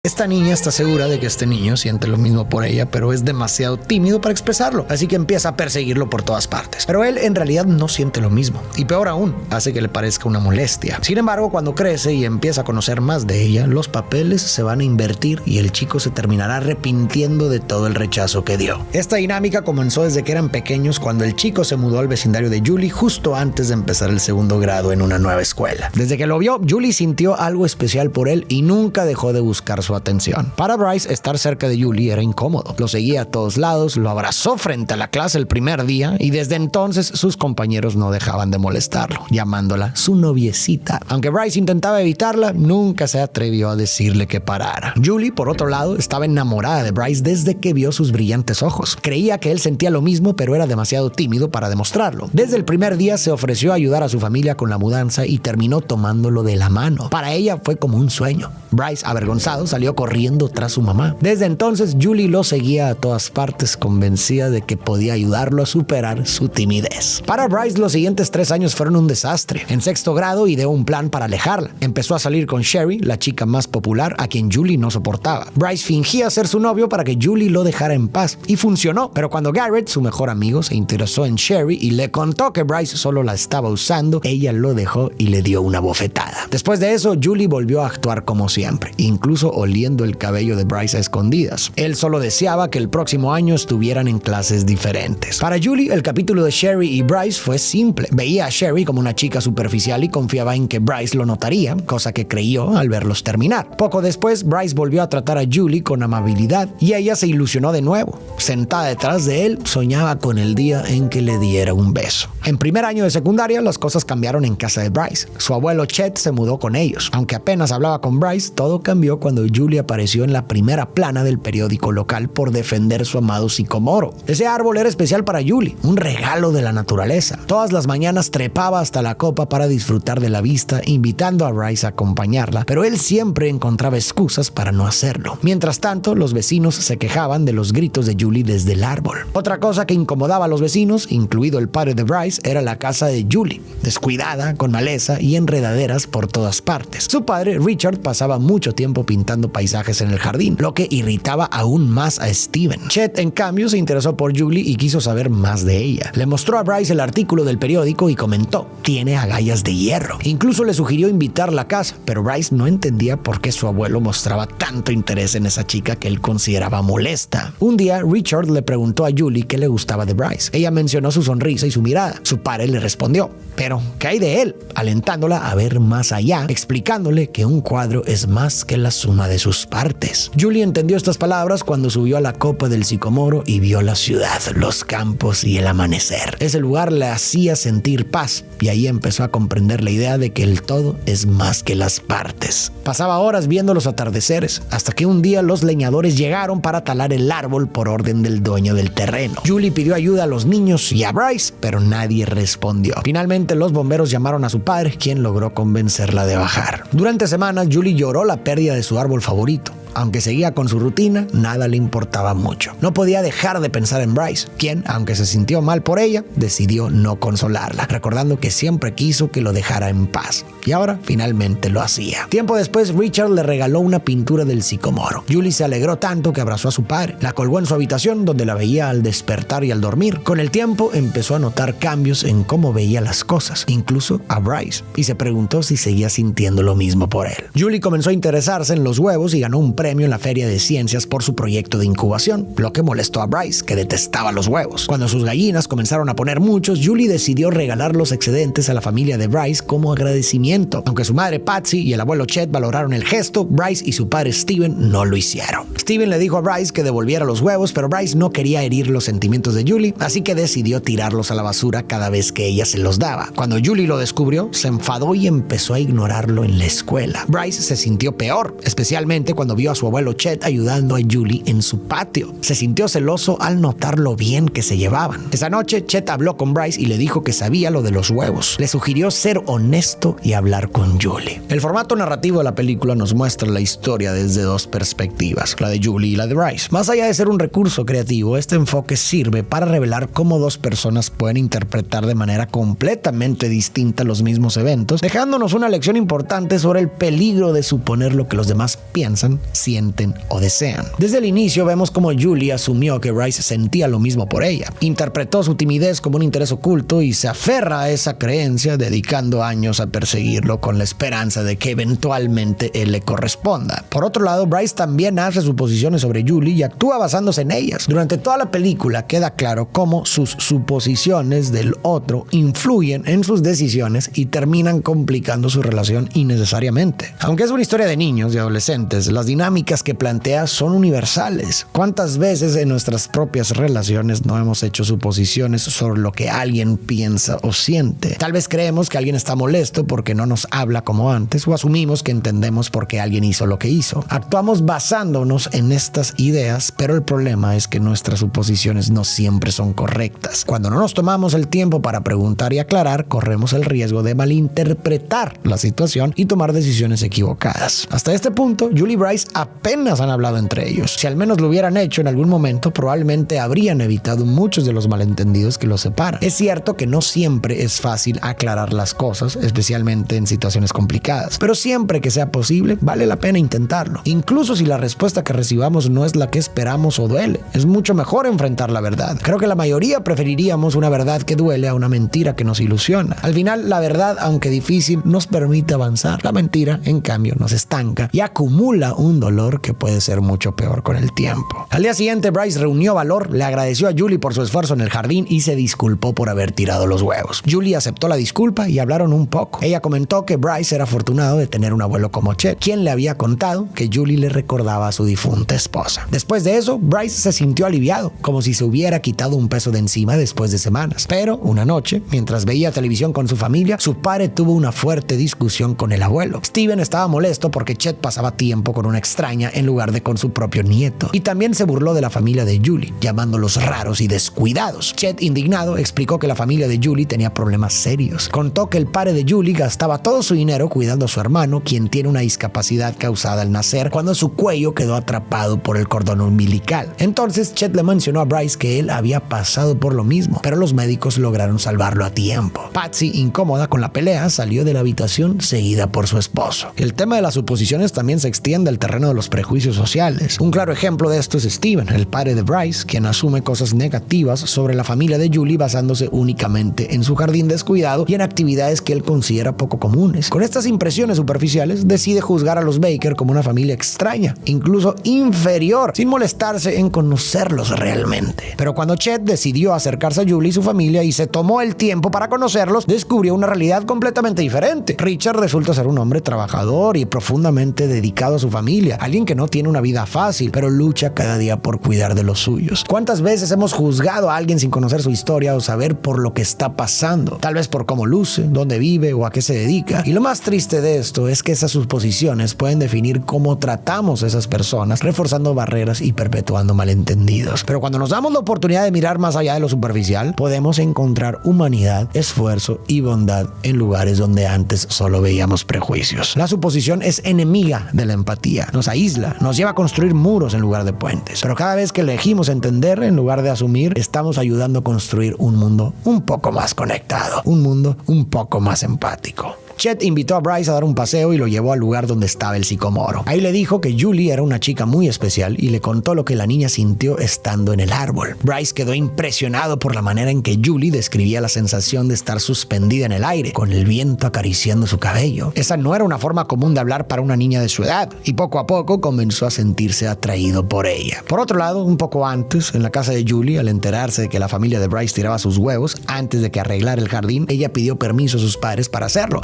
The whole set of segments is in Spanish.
Esta niña está segura de que este niño siente lo mismo por ella, pero es demasiado tímido para expresarlo, así que empieza a perseguirlo por todas partes. Pero él en realidad no siente lo mismo, y peor aún, hace que le parezca una molestia. Sin embargo, cuando crece y empieza a conocer más de ella, los papeles se van a invertir y el chico se terminará arrepintiendo de todo el rechazo que dio. Esta dinámica comenzó desde que eran pequeños, cuando el chico se mudó al vecindario de Julie justo antes de empezar el segundo grado en una nueva escuela. Desde que lo vio, Julie sintió algo especial por él y nunca dejó de buscar su atención. Para Bryce, estar cerca de Julie era incómodo. Lo seguía a todos lados, lo abrazó frente a la clase el primer día y desde entonces sus compañeros no dejaban de molestarlo, llamándola su noviecita. Aunque Bryce intentaba evitarla, nunca se atrevió a decirle que parara. Julie, por otro lado, estaba enamorada de Bryce desde que vio sus brillantes ojos. Creía que él sentía lo mismo, pero era demasiado tímido para demostrarlo. Desde el primer día se ofreció a ayudar a su familia con la mudanza y terminó tomándolo de la mano. Para ella fue como un sueño. Bryce, avergonzado, salió corriendo tras su mamá. Desde entonces, Julie lo seguía a todas partes, convencida de que podía ayudarlo a superar su timidez. Para Bryce, los siguientes 3 años fueron un desastre. En sexto grado, ideó un plan para alejarla. Empezó a salir con Sherry, la chica más popular, a quien Julie no soportaba. Bryce fingía ser su novio para que Julie lo dejara en paz, y funcionó. Pero cuando Garrett, su mejor amigo, se interesó en Sherry y le contó que Bryce solo la estaba usando, ella lo dejó y le dio una bofetada. Después de eso, Julie volvió a actuar como siempre, incluso oliendo el cabello de Bryce a escondidas. Él solo deseaba que el próximo año estuvieran en clases diferentes. Para Julie, el capítulo de Sherry y Bryce fue simple. Veía a Sherry como una chica superficial y confiaba en que Bryce lo notaría, cosa que creyó al verlos terminar. Poco después, Bryce volvió a tratar a Julie con amabilidad y ella se ilusionó de nuevo. Sentada detrás de él, soñaba con el día en que le diera un beso. En primer año de secundaria, las cosas cambiaron en casa de Bryce. Su abuelo Chet se mudó con ellos. Aunque apenas hablaba con Bryce, todo cambió cuando Julie apareció en la primera plana del periódico local por defender su amado sicomoro. Ese árbol era especial para Julie, un regalo de la naturaleza. Todas las mañanas trepaba hasta la copa para disfrutar de la vista, invitando a Bryce a acompañarla, pero él siempre encontraba excusas para no hacerlo. Mientras tanto, los vecinos se quejaban de los gritos de Julie desde el árbol. Otra cosa que incomodaba a los vecinos, incluido el padre de Bryce, era la casa de Julie, descuidada, con maleza y enredaderas por todas partes. Su padre, Richard, pasaba mucho tiempo pintando paisajes en el jardín, lo que irritaba aún más a Steven. Chet, en cambio, se interesó por Julie y quiso saber más de ella. Le mostró a Bryce el artículo del periódico y comentó: tiene agallas de hierro. Incluso le sugirió invitarla a casa, pero Bryce no entendía por qué su abuelo mostraba tanto interés en esa chica que él consideraba molesta. Un día, Richard le preguntó a Julie qué le gustaba de Bryce. Ella mencionó su sonrisa y su mirada. Su padre le respondió: ¿pero qué hay de él?, alentándola a ver más allá, explicándole que un cuadro es más que la suma de sus partes. Julie entendió estas palabras cuando subió a la copa del sicomoro y vio la ciudad, los campos y el amanecer. Ese lugar le hacía sentir paz y ahí empezó a comprender la idea de que el todo es más que las partes. Pasaba horas viendo los atardeceres, hasta que un día los leñadores llegaron para talar el árbol por orden del dueño del terreno. Julie pidió ayuda a los niños y a Bryce, pero nadie respondió. Finalmente, los bomberos llamaron a su padre, quien logró convencerla de bajar. Durante semanas, Julie lloró la pérdida de su árbol favorito. Aunque seguía con su rutina, nada le importaba mucho. No podía dejar de pensar en Bryce, quien, aunque se sintió mal por ella, decidió no consolarla, recordando que siempre quiso que lo dejara en paz. Y ahora, finalmente lo hacía. Tiempo después, Richard le regaló una pintura del sicomoro. Julie se alegró tanto que abrazó a su padre. La colgó en su habitación, donde la veía al despertar y al dormir. Con el tiempo, empezó a notar cambios en cómo veía las cosas, incluso a Bryce, y se preguntó si seguía sintiendo lo mismo por él. Julie comenzó a interesarse en los huevos y ganó un premio en la Feria de Ciencias por su proyecto de incubación, lo que molestó a Bryce, que detestaba los huevos. Cuando sus gallinas comenzaron a poner muchos, Julie decidió regalar los excedentes a la familia de Bryce como agradecimiento. Aunque su madre Patsy y el abuelo Chet valoraron el gesto, Bryce y su padre Steven no lo hicieron. Steven le dijo a Bryce que devolviera los huevos, pero Bryce no quería herir los sentimientos de Julie, así que decidió tirarlos a la basura cada vez que ella se los daba. Cuando Julie lo descubrió, se enfadó y empezó a ignorarlo en la escuela. Bryce se sintió peor, especialmente cuando vio a su abuelo Chet ayudando a Julie en su patio. Se sintió celoso al notar lo bien que se llevaban. Esa noche, Chet habló con Bryce y le dijo que sabía lo de los huevos. Le sugirió ser honesto y hablar con Julie. El formato narrativo de la película nos muestra la historia desde dos perspectivas, la de Julie y la de Bryce. Más allá de ser un recurso creativo, este enfoque sirve para revelar cómo dos personas pueden interpretar de manera completamente distinta los mismos eventos, dejándonos una lección importante sobre el peligro de suponer lo que los demás piensan sienten o desean. Desde el inicio vemos como Julie asumió que Bryce sentía lo mismo por ella. Interpretó su timidez como un interés oculto y se aferra a esa creencia, dedicando años a perseguirlo con la esperanza de que eventualmente él le corresponda. Por otro lado, Bryce también hace suposiciones sobre Julie y actúa basándose en ellas. Durante toda la película queda claro cómo sus suposiciones del otro influyen en sus decisiones y terminan complicando su relación innecesariamente. Aunque es una historia de niños y adolescentes, las dinámicas que plantea son universales. ¿Cuántas veces en nuestras propias relaciones no hemos hecho suposiciones sobre lo que alguien piensa o siente? Tal vez creemos que alguien está molesto porque no nos habla como antes, o asumimos que entendemos por qué alguien hizo lo que hizo. Actuamos basándonos en estas ideas, pero el problema es que nuestras suposiciones no siempre son correctas. Cuando no nos tomamos el tiempo para preguntar y aclarar, corremos el riesgo de malinterpretar la situación y tomar decisiones equivocadas. Hasta este punto, Julie y Bryce apenas han hablado entre ellos. Si al menos lo hubieran hecho en algún momento, probablemente habrían evitado muchos de los malentendidos que los separan. Es cierto que no siempre es fácil aclarar las cosas, especialmente en situaciones complicadas, pero siempre que sea posible, vale la pena intentarlo. Incluso si la respuesta que recibamos no es la que esperamos o duele, es mucho mejor enfrentar la verdad. Creo que la mayoría preferiríamos una verdad que duele a una mentira que nos ilusiona. Al final, la verdad, aunque difícil, nos permite avanzar. La mentira, en cambio, nos estanca y acumula un dolor que puede ser mucho peor con el tiempo. Al día siguiente, Bryce reunió valor, le agradeció a Julie por su esfuerzo en el jardín y se disculpó por haber tirado los huevos. Julie aceptó la disculpa y hablaron un poco. Ella comentó que Bryce era afortunado de tener un abuelo como Chet, quien le había contado que Julie le recordaba a su difunta esposa. Después de eso, Bryce se sintió aliviado, como si se hubiera quitado un peso de encima después de semanas. Pero una noche, mientras veía televisión con su familia, su padre tuvo una fuerte discusión con el abuelo. Steven estaba molesto porque Chet pasaba tiempo con una extraña en lugar de con su propio nieto. Y también se burló de la familia de Julie, llamándolos raros y descuidados. Chet, indignado, explicó que la familia de Julie tenía problemas serios. Contó que el padre de Julie gastaba todo su dinero cuidando a su hermano, quien tiene una discapacidad causada al nacer, cuando su cuello quedó atrapado por el cordón umbilical. Entonces Chet le mencionó a Bryce que él había pasado por lo mismo, pero los médicos lograron salvarlo a tiempo. Patsy, incómoda con la pelea, salió de la habitación seguida por su esposo. El tema de las suposiciones también se extiende al terreno de los prejuicios sociales. Un claro ejemplo de esto es Steven, el padre de Bryce, quien asume cosas negativas sobre la familia de Julie basándose únicamente en su jardín descuidado y en actividades que él considera poco comunes. Con estas impresiones superficiales, decide juzgar a los Baker como una familia extraña, incluso inferior, sin molestarse en conocerlos realmente. Pero cuando Chet decidió acercarse a Julie y su familia y se tomó el tiempo para conocerlos, descubrió una realidad completamente diferente. Richard resulta ser un hombre trabajador y profundamente dedicado a su familia, alguien que no tiene una vida fácil, pero lucha cada día por cuidar de los suyos. ¿Cuántas veces hemos juzgado a alguien sin conocer su historia o saber por lo que está pasando? Tal vez por cómo luce, dónde vive o a qué se dedica. Y lo más triste de esto es que esas suposiciones pueden definir cómo tratamos a esas personas, reforzando barreras y perpetuando malentendidos. Pero cuando nos damos la oportunidad de mirar más allá de lo superficial, podemos encontrar humanidad, esfuerzo y bondad en lugares donde antes solo veíamos prejuicios. La suposición es enemiga de la empatía, nos aísla, nos lleva a construir muros en lugar de puentes. Pero cada vez que elegimos entender en lugar de asumir, estamos ayudando a construir un mundo un poco más conectado, un mundo un poco más empático. Chet invitó a Bryce a dar un paseo y lo llevó al lugar donde estaba el sicomoro. Ahí le dijo que Julie era una chica muy especial y le contó lo que la niña sintió estando en el árbol. Bryce quedó impresionado por la manera en que Julie describía la sensación de estar suspendida en el aire, con el viento acariciando su cabello. Esa no era una forma común de hablar para una niña de su edad, y poco a poco comenzó a sentirse atraído por ella. Por otro lado, un poco antes, en la casa de Julie, al enterarse de que la familia de Bryce tiraba sus huevos antes de que arreglara el jardín, ella pidió permiso a sus padres para hacerlo,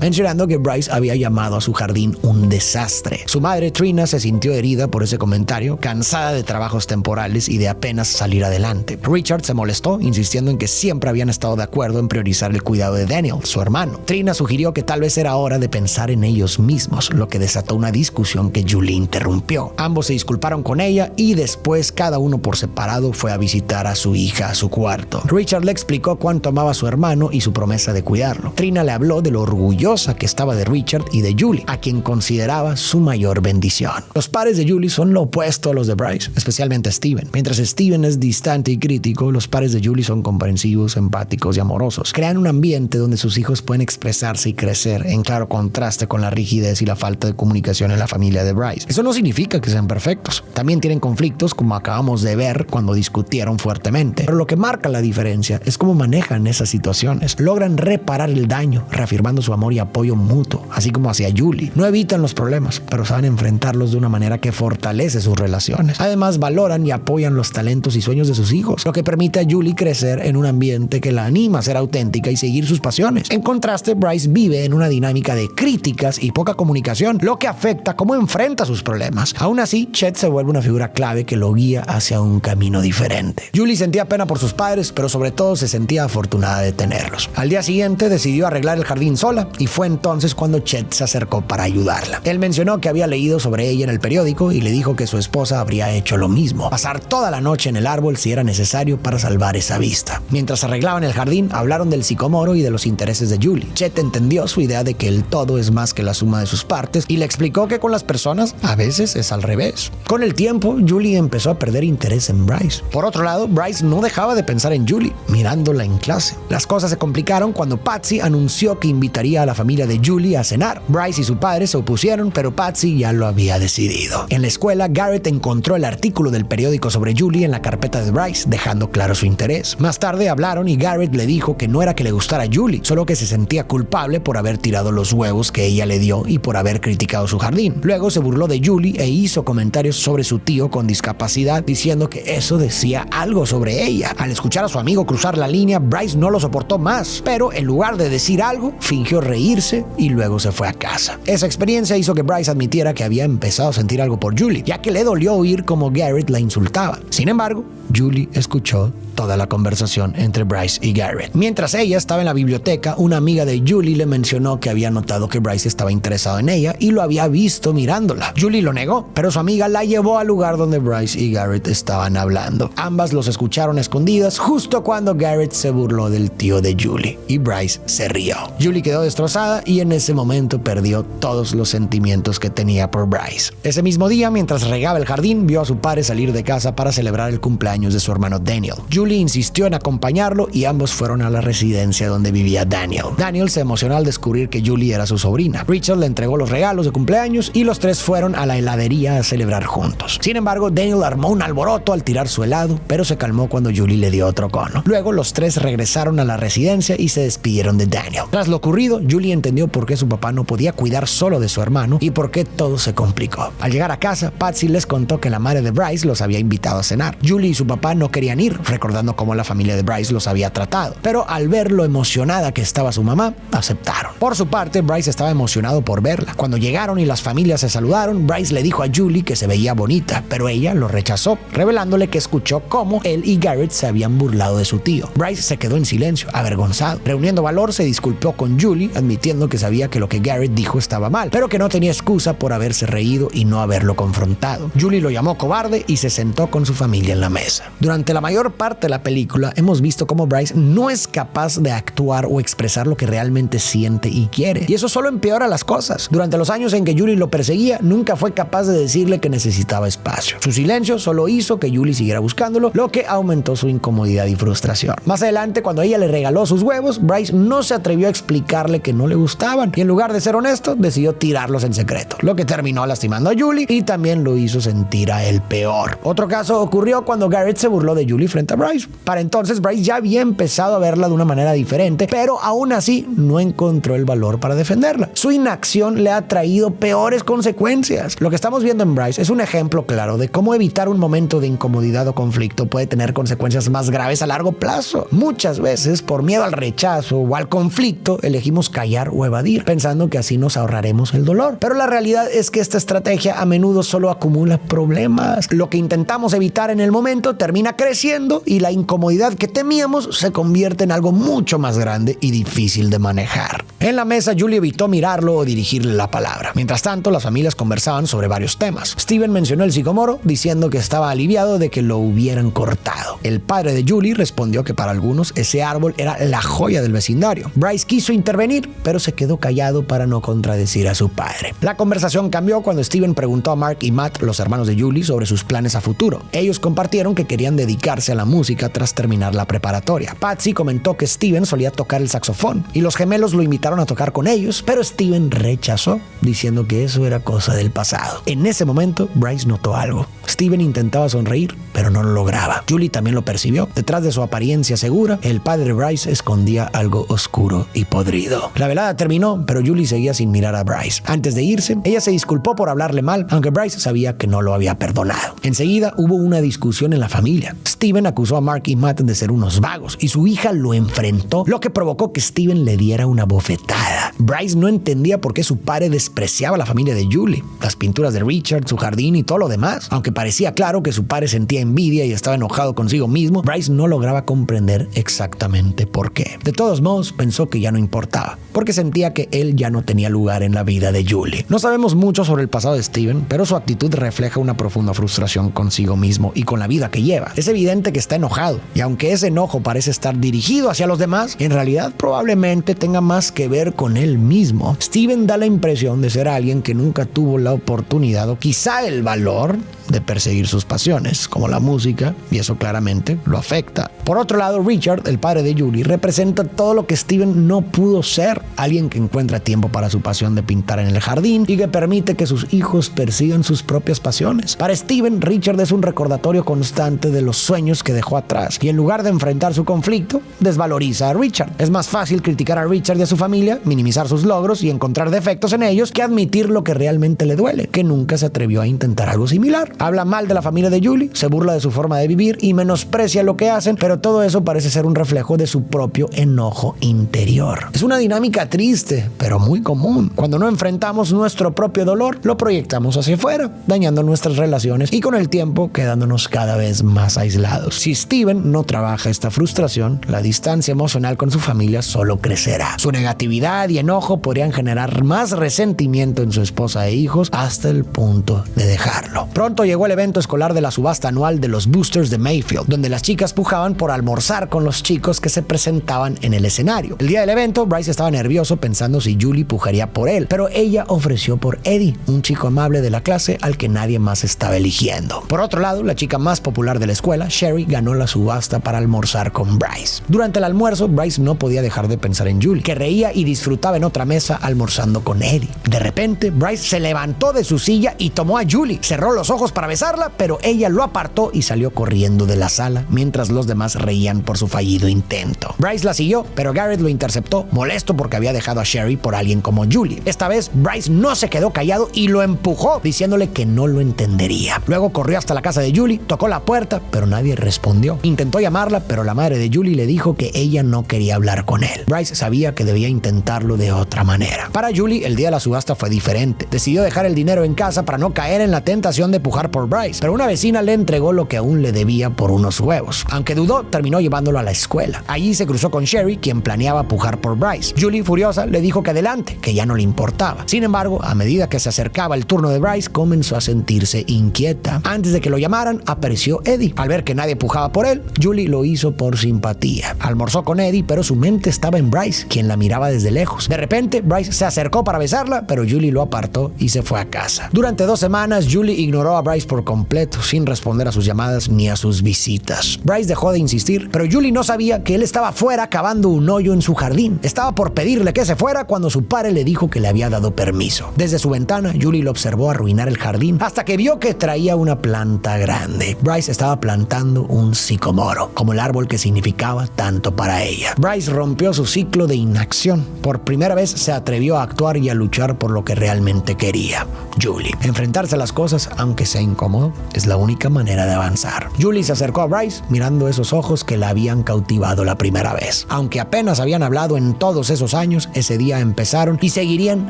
que Bryce había llamado a su jardín un desastre. Su madre, Trina, se sintió herida por ese comentario, cansada de trabajos temporales y de apenas salir adelante. Richard se molestó, insistiendo en que siempre habían estado de acuerdo en priorizar el cuidado de Daniel, su hermano. Trina sugirió que tal vez era hora de pensar en ellos mismos, lo que desató una discusión que Julie interrumpió. Ambos se disculparon con ella y después cada uno por separado fue a visitar a su hija a su cuarto. Richard le explicó cuánto amaba a su hermano y su promesa de cuidarlo. Trina le habló de lo orgullosa que estaba de Richard y de Julie, a quien consideraba su mayor bendición. Los padres de Julie son lo opuesto a los de Bryce, especialmente Steven. Mientras Steven es distante y crítico, los padres de Julie son comprensivos, empáticos y amorosos. Crean un ambiente donde sus hijos pueden expresarse y crecer, en claro contraste con la rigidez y la falta de comunicación en la familia de Bryce. Eso no significa que sean perfectos. También tienen conflictos, como acabamos de ver cuando discutieron fuertemente. Pero lo que marca la diferencia es cómo manejan esas situaciones. Logran reparar el daño, reafirmando su amor y apoyo mutuo, así como hacia Julie. No evitan los problemas, pero saben enfrentarlos de una manera que fortalece sus relaciones. Además, valoran y apoyan los talentos y sueños de sus hijos, lo que permite a Julie crecer en un ambiente que la anima a ser auténtica y seguir sus pasiones. En contraste, Bryce vive en una dinámica de críticas y poca comunicación, lo que afecta cómo enfrenta sus problemas. Aún así, Chet se vuelve una figura clave que lo guía hacia un camino diferente. Julie sentía pena por sus padres, pero sobre todo se sentía afortunada de tenerlos. Al día siguiente decidió arreglar el jardín sola y fue entonces cuando Chet se acercó para ayudarla. Él mencionó que había leído sobre ella en el periódico y le dijo que su esposa habría hecho lo mismo, pasar toda la noche en el árbol si era necesario para salvar esa vista. Mientras arreglaban el jardín, hablaron del sicomoro y de los intereses de Julie. Chet entendió su idea de que el todo es más que la suma de sus partes y le explicó que con las personas a veces es al revés. Con el tiempo, Julie empezó a perder interés en Bryce. Por otro lado, Bryce no dejaba de pensar en Julie, mirándola en clase. Las cosas se complicaron cuando Patsy anunció que invitaría a la familia de Julie a cenar. Bryce y su padre se opusieron, pero Patsy ya lo había decidido. En la escuela, Garrett encontró el artículo del periódico sobre Julie en la carpeta de Bryce, dejando claro su interés. Más tarde hablaron y Garrett le dijo que no era que le gustara Julie, solo que se sentía culpable por haber tirado los huevos que ella le dio y por haber criticado su jardín. Luego se burló de Julie e hizo comentarios sobre su tío con discapacidad, diciendo que eso decía algo sobre ella. Al escuchar a su amigo cruzar la línea, Bryce no lo soportó más, pero en lugar de decir algo, fingió reírse y luego se fue a casa. Esa experiencia hizo que Bryce admitiera que había empezado a sentir algo por Julie, ya que le dolió oír cómo Garrett la insultaba. Sin embargo, Julie escuchó toda la conversación entre Bryce y Garrett. Mientras ella estaba en la biblioteca, una amiga de Julie le mencionó que había notado que Bryce estaba interesado en ella y lo había visto mirándola. Julie lo negó, pero su amiga la llevó al lugar donde Bryce y Garrett estaban hablando. Ambas los escucharon escondidas justo cuando Garrett se burló del tío de Julie y Bryce se rió. Julie quedó destrozada y en ese momento perdió todos los sentimientos que tenía por Bryce. Ese mismo día, mientras regaba el jardín, vio a su padre salir de casa para celebrar el cumpleaños de su hermano Daniel. Julie insistió en acompañarlo y ambos fueron a la residencia donde vivía Daniel. Daniel se emocionó al descubrir que Julie era su sobrina. Richard le entregó los regalos de cumpleaños y los tres fueron a la heladería a celebrar juntos. Sin embargo, Daniel armó un alboroto al tirar su helado, pero se calmó cuando Julie le dio otro cono. Luego, los tres regresaron a la residencia y se despidieron de Daniel. Tras lo ocurrido, Julie entendió por qué su papá no podía cuidar solo de su hermano y por qué todo se complicó. Al llegar a casa, Patsy les contó que la madre de Bryce los había invitado a cenar. Julie y su papá no querían ir, recordando cómo la familia de Bryce los había tratado, pero al ver lo emocionada que estaba su mamá, aceptaron. Por su parte, Bryce estaba emocionado por verla. Cuando llegaron y las familias se saludaron, Bryce le dijo a Julie que se veía bonita, pero ella lo rechazó, revelándole que escuchó cómo él y Garrett se habían burlado de su tío. Bryce se quedó en silencio, avergonzado. Reuniendo valor, se disculpó con Julie, admitiendo que sabía que lo que Garrett dijo estaba mal, pero que no tenía excusa por haberse reído y no haberlo confrontado. Julie lo llamó cobarde y se sentó con su familia en la mesa. Durante la mayor parte de la película, hemos visto cómo Bryce no es capaz de actuar o expresar lo que realmente siente y quiere. Y eso solo empeora las cosas. Durante los años en que Julie lo perseguía, nunca fue capaz de decirle que necesitaba espacio. Su silencio solo hizo que Julie siguiera buscándolo, lo que aumentó su incomodidad y frustración. Más adelante, cuando ella le regaló sus huevos, Bryce no se atrevió a explicarle que no le gustaban y en lugar de ser honesto, decidió tirarlos en secreto, lo que terminó lastimando a Julie y también lo hizo sentir a él peor. Otro caso ocurrió cuando Garrett se burló de Julie frente a Bryce. Para entonces, Bryce ya había empezado a verla de una manera diferente, pero aún así no encontró el valor para defenderla. Su inacción le ha traído peores consecuencias. Lo que estamos viendo en Bryce es un ejemplo claro de cómo evitar un momento de incomodidad o conflicto puede tener consecuencias más graves a largo plazo. Muchas veces, por miedo al rechazo o al conflicto, elegimos callar o evadir, pensando que así nos ahorraremos el dolor. Pero la realidad es que esta estrategia a menudo solo acumula problemas. Lo que intentamos evitar en el momento termina creciendo y la incomodidad que temíamos se convierte en algo mucho más grande y difícil de manejar. En la mesa, Julie evitó mirarlo o dirigirle la palabra. Mientras tanto, las familias conversaban sobre varios temas. Steven mencionó el sicomoro, diciendo que estaba aliviado de que lo hubieran cortado. El padre de Julie respondió que para algunos ese árbol era la joya del vecindario. Bryce quiso intervenir, pero se quedó callado para no contradecir a su padre. La conversación cambió cuando Steven preguntó a Mark y Matt, los hermanos de Julie, sobre sus planes a futuro. Ellos compartieron que querían dedicarse a la música tras terminar la preparatoria. Patsy comentó que Steven solía tocar el saxofón y los gemelos lo invitaron a tocar con ellos, pero Steven rechazó, diciendo que eso era cosa del pasado. En ese momento, Bryce notó algo. Steven intentaba sonreír, pero no lo lograba. Julie también lo percibió. Detrás de su apariencia segura, el padre de Bryce escondía algo oscuro y podrido. La velada terminó, pero Julie seguía sin mirar a Bryce. Antes de irse, ella se disculpó por hablarle mal, aunque Bryce sabía que no lo había perdonado. Enseguida hubo una discusión en la familia. Steven acusó a Mark y Matt de ser unos vagos y su hija lo enfrentó, lo que provocó que Steven le diera una bofetada. Bryce no entendía por qué su padre despreciaba a la familia de Julie, las pinturas de Richard, su jardín y todo lo demás. Aunque parecía claro que su padre sentía envidia y estaba enojado consigo mismo, Bryce no lograba comprender exactamente por qué. De todos modos, pensó que ya no importaba, porque sentía que él ya no tenía lugar en la vida de Julie. No sabemos mucho sobre el pasado de Steven, pero su actitud refleja una profunda frustración consigo mismo y con la vida que lleva. Es evidente que está enojado, y aunque ese enojo parece estar dirigido hacia los demás, en realidad probablemente tenga más que ver con él mismo. Steven da la impresión de ser alguien que nunca tuvo la oportunidad o quizá el valor de perseguir sus pasiones, como la música, y eso claramente lo afecta. Por otro lado, Richard, el padre de Julie, representa todo lo que Steven no pudo ser, alguien que encuentra tiempo para su pasión de pintar en el jardín y que permite que sus hijos persigan sus propias pasiones. Para Steven, Richard es un recordatorio constante de los sueños que dejó atrás, y en lugar de enfrentar su conflicto, desvaloriza a Richard. Es más fácil criticar a Richard y a su familia, minimizar sus logros y encontrar defectos en ellos, que admitir lo que realmente le duele, que nunca se atrevió a intentar algo similar. Habla mal de la familia de Julie, se burla de su forma de vivir y menosprecia lo que hacen, pero todo eso parece ser un reflejo de su propio enojo interior. Es una dinámica triste, pero muy común. Cuando no enfrentamos nuestro propio dolor, lo proyectamos hacia afuera, dañando nuestras relaciones y con el tiempo quedándonos cada vez más aislados. Si Steven no trabaja esta frustración, la distancia emocional con su familia solo crecerá. Su negatividad y enojo podrían generar más resentimiento en su esposa e hijos hasta el punto de dejarlo. Pronto llegó el evento escolar de la subasta anual de los Boosters de Mayfield, donde las chicas pujaban por almorzar con los chicos que se presentaban en el escenario. El día del evento, Bryce estaba nervioso pensando si Julie pujaría por él, pero ella ofreció por Eddie, un chico amable de la clase al que nadie más estaba eligiendo. Por otro lado, la chica más popular de la escuela, Sherry, ganó la subasta para almorzar con Bryce. Durante el almuerzo, Bryce no podía dejar de pensar en Julie, que reía y disfrutaba en otra mesa almorzando con Eddie. De repente, Bryce se levantó de su silla y tomó a Julie. Cerró los ojos para besarla, pero ella lo apartó y salió corriendo de la sala mientras los demás reían por su fallido intento. Bryce la siguió, pero Garrett lo interceptó, molesto porque había dejado a Sherry por alguien como Julie. Esta vez, Bryce no se quedó callado y lo empujó, diciéndole que no lo entendería. Luego corrió hasta la casa de Julie, tocó la puerta, pero nadie respondió. Intentó llamarla, pero la madre de Julie le dijo que ella no quería hablar con él. Bryce sabía que debía intentarlo de otra manera. Para Julie, el día de la subasta fue diferente. Decidió dejar el dinero en casa para no caer en la tentación de pujar por Bryce, pero una vecina le entregó lo que aún le debía por unos huevos. Aunque dudó, terminó llevándolo a la escuela. Allí se cruzó con Sherry, quien planeaba pujar por Bryce. Julie, furiosa, le dijo que adelante, que ya no le importaba. Sin embargo, a medida que se acercaba el turno de Bryce, comenzó a sentirse inquieta. Antes de que lo llamaran, apareció Eddie. Al ver que nadie pujaba por él, Julie lo hizo por simpatía. Almorzó con Eddie, pero su mente estaba en Bryce, quien la miraba desde lejos. De repente, Bryce se acercó para besarla, pero Julie lo apartó y se fue a casa. Durante 2 semanas, Julie ignoró a Bryce por completo, sin responder a sus llamadas ni a sus visitas. Bryce dejó de insistir, pero Julie no sabía que él estaba fuera cavando un hoyo en su jardín. Estaba por pedirle que se fuera cuando su padre le dijo que le había dado permiso. Desde su ventana, Julie lo observó arruinar el jardín hasta que vio que traía una planta grande. Bryce estaba plantando un sicomoro, como el árbol que significaba tanto para ella. Bryce rompió su ciclo de inacción. Por primera vez se atrevió a actuar y a luchar por lo que realmente quería. Julie. Enfrentarse a las cosas, aunque sea incómodo, es la única manera de avanzar. Julie se acercó a Bryce mirando esos ojos que la habían cautivado la primera vez. Aunque apenas habían hablado en todos esos años, ese día empezaron y seguirían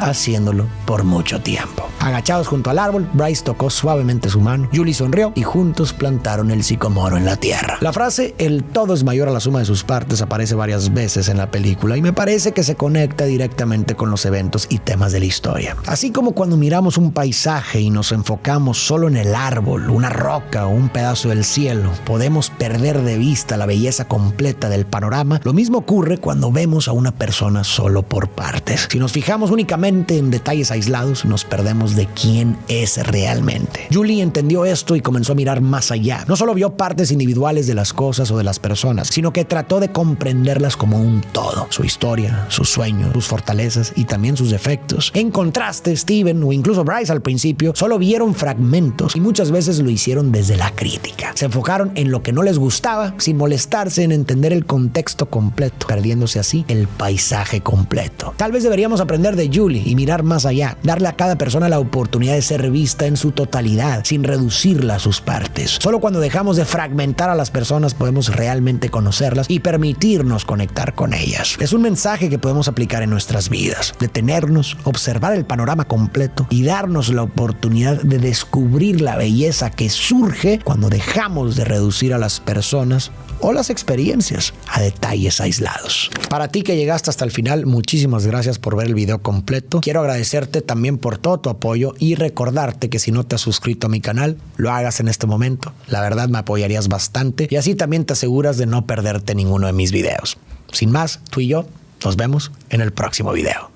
haciéndolo por mucho tiempo. Agachados junto al árbol, Bryce tocó suavemente su mano, Julie sonrió y juntos plantaron el sicomoro en la tierra. La frase "el todo es mayor a la suma de sus partes" aparece varias veces en la película y me parece que se conecta directamente con los eventos y temas de la historia. Así como cuando miramos un paisaje y nos enfocamos solo en el árbol, una roca o un pedazo del cielo, podemos perder de vista la belleza completa del panorama. Lo mismo ocurre cuando vemos a una persona solo por partes. Si nos fijamos únicamente en detalles aislados, nos perdemos de quién es realmente. Julie entendió esto y comenzó a mirar más allá. No solo vio partes individuales de las cosas o de las personas, sino que trató de comprenderlas como un todo. Su historia, sus sueños, sus fortalezas y también sus defectos. En contraste, Steven o incluso Bryce al principio solo vieron fragmentos y muchas veces lo hicieron desde la crítica. Se enfocaron en lo que no les gustaba sin molestarse en entender el contexto completo, perdiéndose así el paisaje completo. Tal vez deberíamos aprender de Julie y mirar más allá, darle a cada persona la oportunidad de ser vista en su totalidad, sin reducirla a sus partes. Solo cuando dejamos de fragmentar a las personas podemos realmente conocerlas y permitirnos conectar con ellas. Es un mensaje que podemos aplicar en nuestras vidas: detenernos, observar el panorama completo y darnos la oportunidad de descubrir la belleza que surge cuando dejamos de reducir a las personas o las experiencias a detalles aislados. Para ti que llegaste hasta el final, muchísimas gracias por ver el video completo. Quiero agradecerte también por todo tu apoyo y recordarte que si no te has suscrito a mi canal, lo hagas en este momento. La verdad me apoyarías bastante y así también te aseguras de no perderte ninguno de mis videos. Sin más, tú y yo nos vemos en el próximo video.